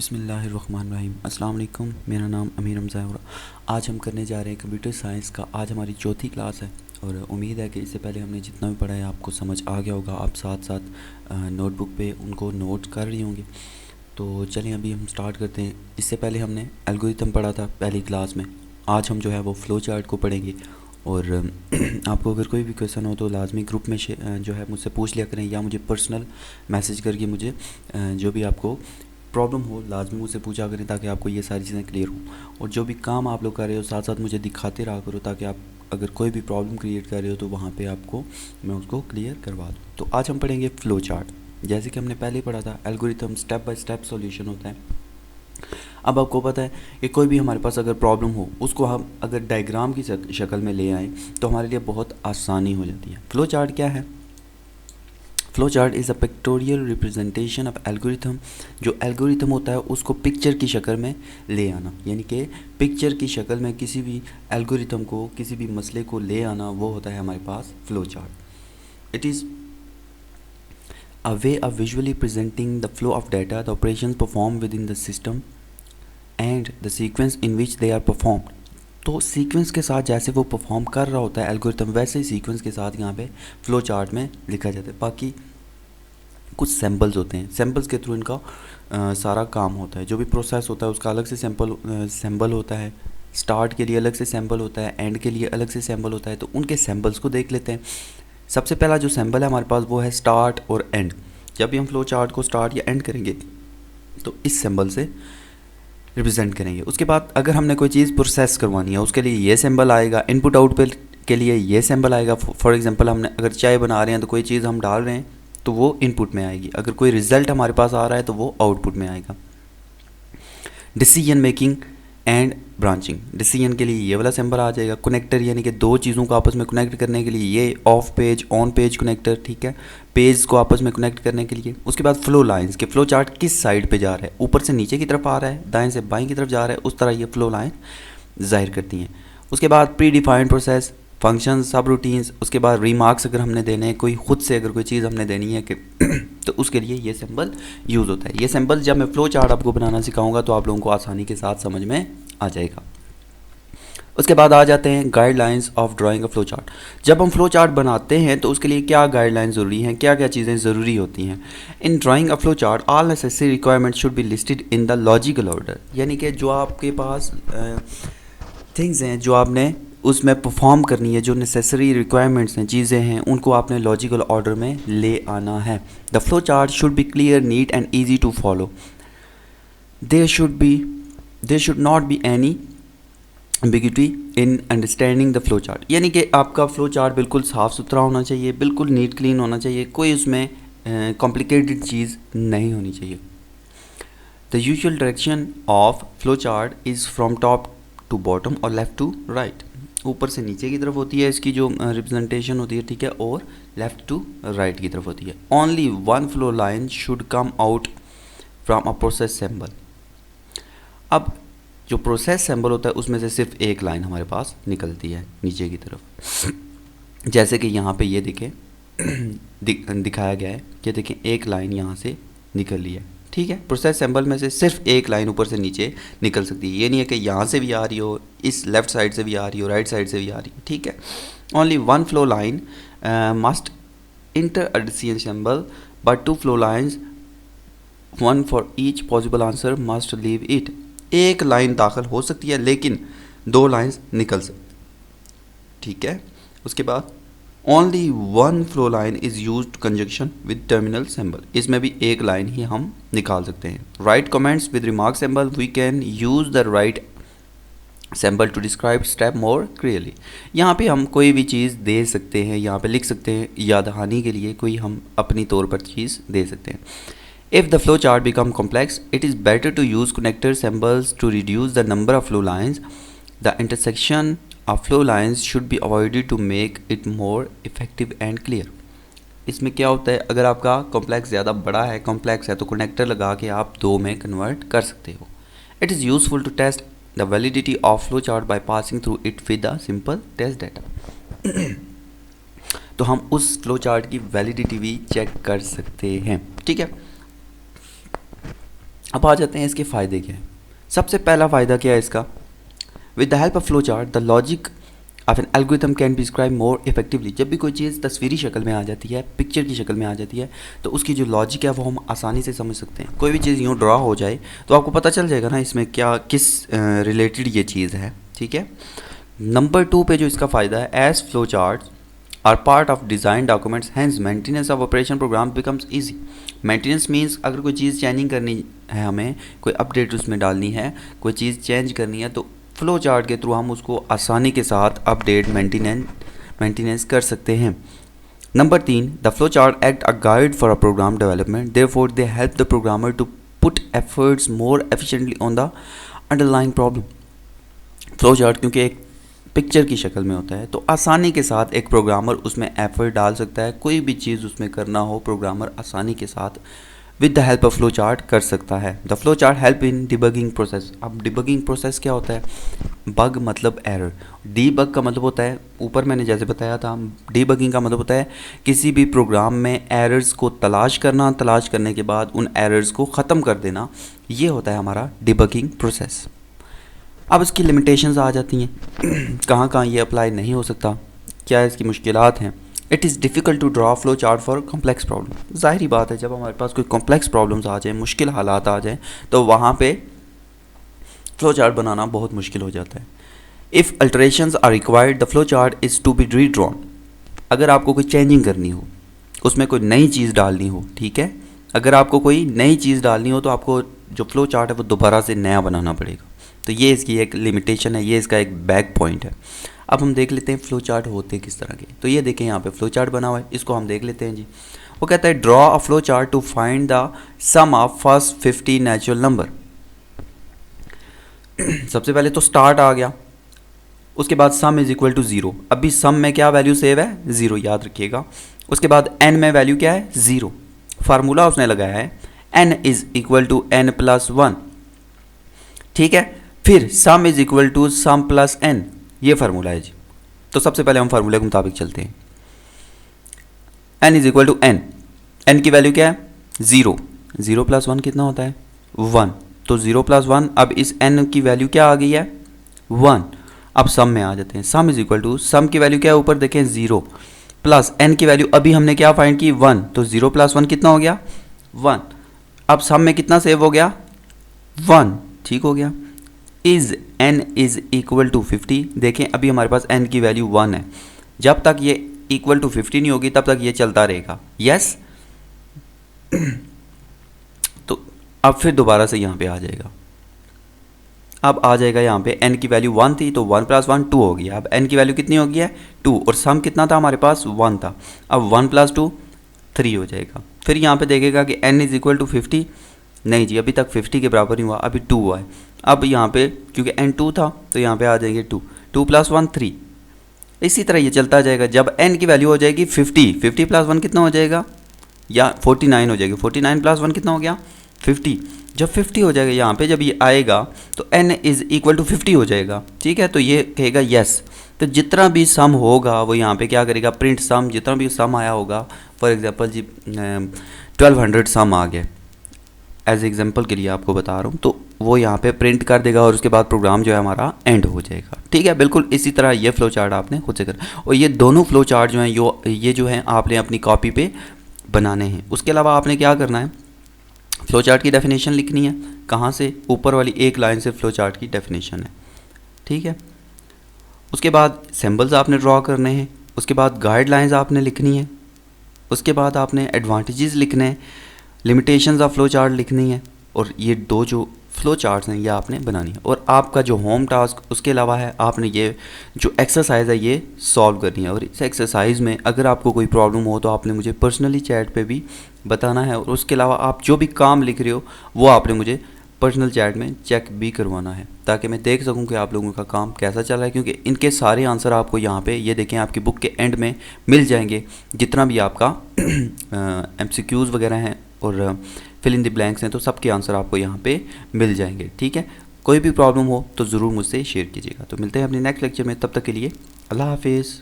बिस्मिल्लाहिर्रहमानिर्रहीम। अस्सलाम वालेकुम। मेरा नाम अमीर हमज़ा है और आज हम करने जा रहे हैं कंप्यूटर साइंस का। आज हमारी चौथी क्लास है और उम्मीद है कि इससे पहले हमने जितना भी पढ़ा है आपको समझ आ गया होगा। आप साथ साथ नोटबुक पे उनको नोट कर रही होंगे। तो चलें अभी हम स्टार्ट करते हैं। इससे पहले हमने एल्गोरिथम पढ़ा था पहली क्लास में। आज हम जो है वो फ़्लो चार्ट को पढ़ेंगे। और आपको अगर कोई भी क्वेश्चन हो तो लाजमी ग्रुप में जो है मुझसे पूछ लिया करें, या मुझे पर्सनल मैसेज करके मुझे जो भी आपको प्रॉब्लम हो लाजमी मुझसे पूछा करें, ताकि आपको ये सारी चीज़ें क्लियर हों। और जो भी काम आप लोग कर रहे हो साथ साथ मुझे दिखाते रहा करो, ताकि आप अगर कोई भी प्रॉब्लम क्रिएट कर रहे हो तो वहाँ पे आपको मैं उसको क्लियर करवा दूँ। तो आज हम पढ़ेंगे फ़्लो चार्ट। जैसे कि हमने पहले पढ़ा था, algorithm step by step solution होता है। अब आपको पता है कि कोई भी हमारे पास अगर प्रॉब्लम हो उसको हम अगर डायग्राम की शक्ल में ले आएँ तो हमारे लिए बहुत आसानी हो जाती है। फ़्लो चार्ट क्या है? Flow chart is a pictorial representation of algorithm. जो एल्गोरिथम होता है उसको पिक्चर की शक्ल में ले आना, यानी कि पिक्चर की शक्ल में किसी भी एल्गोरिथम को, किसी भी मसले को ले आना, वो होता है हमारे पास flow chart. It is a way of visually presenting the flow of data, the operations performed within the system and the sequence in which they are performed। तो सीक्वेंस के साथ जैसे वो परफॉर्म कर रहा होता है एल्गोरिथम, वैसे ही सीक्वेंस के साथ यहाँ पे फ्लो चार्ट में लिखा जाता है। बाकी कुछ सैम्पल्स होते हैं, सैम्पल्स के थ्रू इनका सारा काम होता है। जो भी प्रोसेस होता है उसका अलग से सैम्पल होता है। स्टार्ट के लिए अलग से सैम्पल होता है, एंड के लिए अलग से सैम्पल होता है। तो उनके सैम्पल्स को देख लेते हैं। सबसे पहला जो सैम्पल है हमारे पास वो है स्टार्ट और एंड। जब भी हम फ्लो चार्ट को स्टार्ट या एंड करेंगे तो इस सिंबल से रिप्रेजेंट करेंगे। उसके बाद अगर हमने कोई चीज़ प्रोसेस करवानी है उसके लिए ये सिंबल आएगा। इनपुट आउटपुट के लिए ये सिंबल आएगा। फॉर एग्जांपल हमने अगर चाय बना रहे हैं तो कोई चीज़ हम डाल रहे हैं तो वो इनपुट में आएगी। अगर कोई रिज़ल्ट हमारे पास आ रहा है तो वो आउटपुट में आएगा। Decision making and branching, decision के लिए ये वाला सिंबल आ जाएगा। कनेक्टर यानी कि दो चीज़ों को आपस में कनेक्ट करने के लिए ये of page on page connector, ठीक है, पेज को आपस में कनेक्ट करने के लिए। उसके बाद फ्लो लाइंस के फ्लो चार्ट किस साइड पे जा रहा है, ऊपर से नीचे की तरफ आ रहा है, दाएं से बाएं की तरफ जा रहा है, उस तरह ये फ्लो लाइन जाहिर करती हैं। उसके बाद प्री डिफाइंड प्रोसेस, फंक्शन, सब रूटीन्स। उसके बाद रिमार्क्स अगर हमने देने हैं, कोई खुद से अगर कोई चीज़ हमने देनी है कि तो उसके लिए ये सिंबल यूज़ होता है। ये सिंबल जब मैं फ्लो चार्ट आपको बनाना सिखाऊंगा तो आप लोगों को आसानी के साथ समझ में आ जाएगा। उसके बाद आ जाते हैं guidelines of drawing a flow chart. जब हम फ्लो चार्ट बनाते हैं तो उसके लिए क्या गाइडलाइन ज़रूरी हैं, क्या क्या चीज़ें ज़रूरी होती हैं। In drawing a flow chart all necessary requirement should be listed in the logical order. यानी कि जो आपके पास थिंग्स हैं जो आपने उसमें परफॉर्म करनी है, जो नेसेसरी रिक्वायरमेंट्स हैं, चीज़ें हैं, उनको आपने लॉजिकल ऑर्डर में ले आना है। The flow chart should be clear, neat and easy to follow. There should not be any ambiguity in understanding the flow chart. यानी कि आपका फ्लो चार्ट बिल्कुल साफ़ सुथरा होना चाहिए, बिल्कुल नीट क्लीन होना चाहिए, कोई उसमें कॉम्प्लिकेटेड चीज़ नहीं होनी चाहिए। The usual direction of flow chart is from top to bottom और लेफ़्ट टू राइट। ऊपर से नीचे की तरफ होती है इसकी जो रिप्रेजेंटेशन होती है, ठीक है, और लेफ़्ट टू राइट की तरफ होती है। Only one flow line should come out from a process sample. अब जो प्रोसेस सैम्पल होता है उसमें से सिर्फ एक लाइन हमारे पास निकलती है नीचे की तरफ। जैसे कि यहाँ पे ये देखें दिखाया गया है कि देखें एक लाइन यहाँ से निकल ली है, ठीक है। प्रोसेस सैम्पल में से सिर्फ एक लाइन ऊपर से नीचे निकल सकती है। ये नहीं है कि यहाँ से भी आ रही हो, इस लेफ़्ट साइड से भी आ रही हो, राइट साइड से भी आ रही हो, ठीक है। Only one flow line must enter a decision sample but two flow lines, one for each possible answer must leave it. एक लाइन दाखिल हो सकती है लेकिन दो लाइंस निकल सकती, ठीक है। उसके बाद only one flow line is use to conjunction with terminal symbol. इसमें भी एक लाइन ही हम निकाल सकते हैं। Write comments with remark symbol, we can use the write symbol to describe step more clearly. यहाँ पे हम कोई भी चीज़ दे सकते हैं, यहाँ पे लिख सकते हैं, याद दहानी के लिए कोई हम अपनी तौर पर चीज़ दे सकते हैं। If the flow chart become complex, it is better to use connector symbols to reduce the number of flow lines. The intersection of flow lines should be avoided to make it more effective and clear. इसमें क्या होता है, अगर आपका complex ज़्यादा बड़ा है, complex है, तो कनेक्टर लगा के आप दो में कन्वर्ट कर सकते हो। It is useful to test the validity of flow chart by passing through it with a simple test data. तो हम उस फ्लो चार्ट की वैलिडिटी भी चेक कर सकते हैं, ठीक है। अब आ जाते हैं इसके फ़ायदे क्या हैं। सबसे पहला फ़ायदा क्या है इसका, with the help of flow chart the logic of an algorithm can be describe more effectively. जब भी कोई चीज़ तस्वीरी शक्ल में आ जाती है, पिक्चर की शक्ल में आ जाती है, तो उसकी जो लॉजिक है वो हम आसानी से समझ सकते हैं। कोई भी चीज़ यूँ ड्रा हो जाए तो आपको पता चल जाएगा ना इसमें क्या किस रिलेटेड ये चीज़ है, ठीक है। नंबर 2 पे जो इसका फ़ायदा है, as flow chart are part of design documents hence maintenance of operation program becomes easy. Maintenance means अगर कोई चीज़ चेंजिंग करनी है, हमें कोई अपडेट उसमें डालनी है, कोई चीज़ चेंज करनी है, तो फ्लो चार्ट के थ्रू हम उसको आसानी के साथ अपडेट मेंटेनेंस कर सकते हैं। Number 3, the flow chart act a guide for a program development, therefore they help the programmer to put efforts more efficiently on the underlying problem. Flow chart क्योंकि एक पिक्चर की शक्ल में होता है तो आसानी के साथ एक प्रोग्रामर उसमें एफर्ट डाल सकता है। कोई भी चीज़ उसमें करना हो, प्रोग्रामर आसानी के साथ with the help of flow chart कर सकता है। The flow chart help in debugging process. अब डिबगिंग प्रोसेस क्या होता है, बग मतलब एरर, डीबग का मतलब होता है, ऊपर मैंने जैसे बताया था, डीबगिंग का मतलब होता है किसी भी प्रोग्राम में एरर्स को तलाश करना, तलाश करने के बाद उन एरर्स को ख़त्म कर देना, ये होता है हमारा डिबगिंग प्रोसेस। अब इसकी लिमिटेशंस आ जाती हैं कहाँ कहाँ ये अप्लाई नहीं हो सकता, क्या इसकी मुश्किलात हैं। It is difficult to draw flow chart for complex problem. ज़ाहिरी बात है, जब हमारे पास कोई कॉम्प्लेक्स प्रॉब्लम्स आ जाए, मुश्किल हालात आ जाएँ, तो वहाँ पे फ्लो चार्ट बनाना बहुत मुश्किल हो जाता है। If alterations are required the flow chart is to be redrawn. अगर आपको कोई चेंजिंग करनी हो, उसमें कोई नई चीज़ डालनी हो, ठीक है, अगर आपको कोई नई चीज़ डालनी हो तो आपको जो फ्लो चार्ट है वो दोबारा से नया बनाना पड़ेगा। तो ये इसकी एक लिमिटेशन है, ये इसका एक बैक पॉइंट है। अब हम देख लेते हैं फ्लो चार्ट होते किस तरह के। तो ये देखें यहाँ पे फ्लो चार्ट बना हुआ है, इसको हम देख लेते हैं जी। वो कहता है draw a flow chart to find the sum of first 50 natural number. सबसे पहले तो स्टार्ट आ गया, उसके बाद सम इज इक्वल टू 0। अभी सम में क्या वैल्यू सेव है, 0, याद रखिएगा। उसके बाद n में वैल्यू क्या है, 0। फार्मूला उसने लगाया है n is equal to n plus 1, ठीक है। फिर sum is equal to sum plus n, ये फार्मूला है जी। तो सबसे पहले हम फार्मूले के मुताबिक चलते हैं। n is equal to n की वैल्यू क्या है, 0। 0 प्लस 1 कितना होता है, 1। तो 0 प्लस 1, अब इस n की वैल्यू क्या आ गई है, 1। अब सम में आ जाते हैं। सम इज इक्वल टू, सम की वैल्यू क्या है, ऊपर देखें 0 प्लस n की वैल्यू अभी हमने क्या फाइंड की, 1। तो 0 प्लस 1 कितना हो गया, 1। अब सम में कितना सेव हो गया, 1, ठीक हो गया। Is n is equal to 50। देखें अभी हमारे पास n की वैल्यू 1 है, जब तक ये इक्वल टू 50 नहीं होगी तब तक ये चलता रहेगा, यस। तो अब फिर दोबारा से यहाँ पे आ जाएगा, अब आ जाएगा यहाँ पे n की वैल्यू 1 थी तो 1 प्लस 1 2 हो गया। अब n की वैल्यू कितनी हो गई है, 2, और सम कितना था हमारे पास, 1 था। अब 1 प्लस 2 3 हो जाएगा। फिर यहाँ पे देखेगा कि n इज इक्वल टू 50, नहीं जी अभी तक 50 के बराबर नहीं हुआ, अभी 2 हुआ है। अब यहाँ पे क्योंकि n 2 था तो यहाँ पे आ जाएंगे 2, 2 प्लस 1 3। इसी तरह ये चलता जाएगा। जब n की वैल्यू हो जाएगी 50, 50 प्लस 1 कितना हो जाएगा, या 49 हो जाएगी। 49 प्लस 1 कितना हो गया, 50। जब 50 हो जाएगा यहाँ पे, जब ये आएगा तो n इज़ इक्वल टू 50 हो जाएगा, ठीक है। तो ये कहेगा यस। तो जितना भी सम होगा वो यहाँ पे क्या करेगा, प्रिंट सम। जितना भी सम आया होगा, फॉर एग्जांपल जी 1200 सम आ गया, एज एग्जांपल के लिए आपको बता रहा हूँ, तो वो यहाँ पे प्रिंट कर देगा और उसके बाद प्रोग्राम जो है हमारा एंड हो जाएगा, ठीक है। बिल्कुल इसी तरह ये फ्लो चार्ट आपने खुद से करना, और ये दोनों फ्लो चार्ट जो हैं ये जो हैं आपने अपनी कॉपी पे बनाने हैं। उसके अलावा आपने क्या करना है, फ्लो चार्ट की डेफिनेशन लिखनी है। कहाँ से, ऊपर वाली एक लाइन से फ्लो चार्ट की डेफिनेशन है, ठीक है। उसके बाद सिंबल्स आपने ड्रॉ करने हैं, उसके बाद गाइडलाइंस आपने लिखनी है, उसके बाद आपने एडवांटेजेस लिखने हैं, लिमिटेशंस ऑफ फ्लो चार्ट लिखनी है, और ये दो जो फ्लो चार्ट्स हैं ये आपने बनानी है। और आपका जो होम टास्क उसके अलावा है, आपने ये जो एक्सरसाइज है ये सॉल्व करनी है। और इस एक्सरसाइज में अगर आपको कोई प्रॉब्लम हो तो आपने मुझे पर्सनली चैट पे भी बताना है, और उसके अलावा आप जो भी काम लिख रहे हो वो आपने मुझे पर्सनल चैट में चेक भी करवाना है, ताकि मैं देख सकूं कि आप लोगों का काम कैसा चल रहा है। क्योंकि इनके सारे आंसर आपको यहाँ पे ये देखें आपकी बुक के एंड में मिल जाएंगे, जितना भी आपका MCQs वगैरह हैं और फिल इन द ब्लैंक्स हैं, तो सबके आंसर आपको यहाँ पे मिल जाएंगे, ठीक है। कोई भी प्रॉब्लम हो तो ज़रूर मुझसे शेयर कीजिएगा। तो मिलते हैं अपने नेक्स्ट लेक्चर में, तब तक के लिए अल्लाह हाफिज़।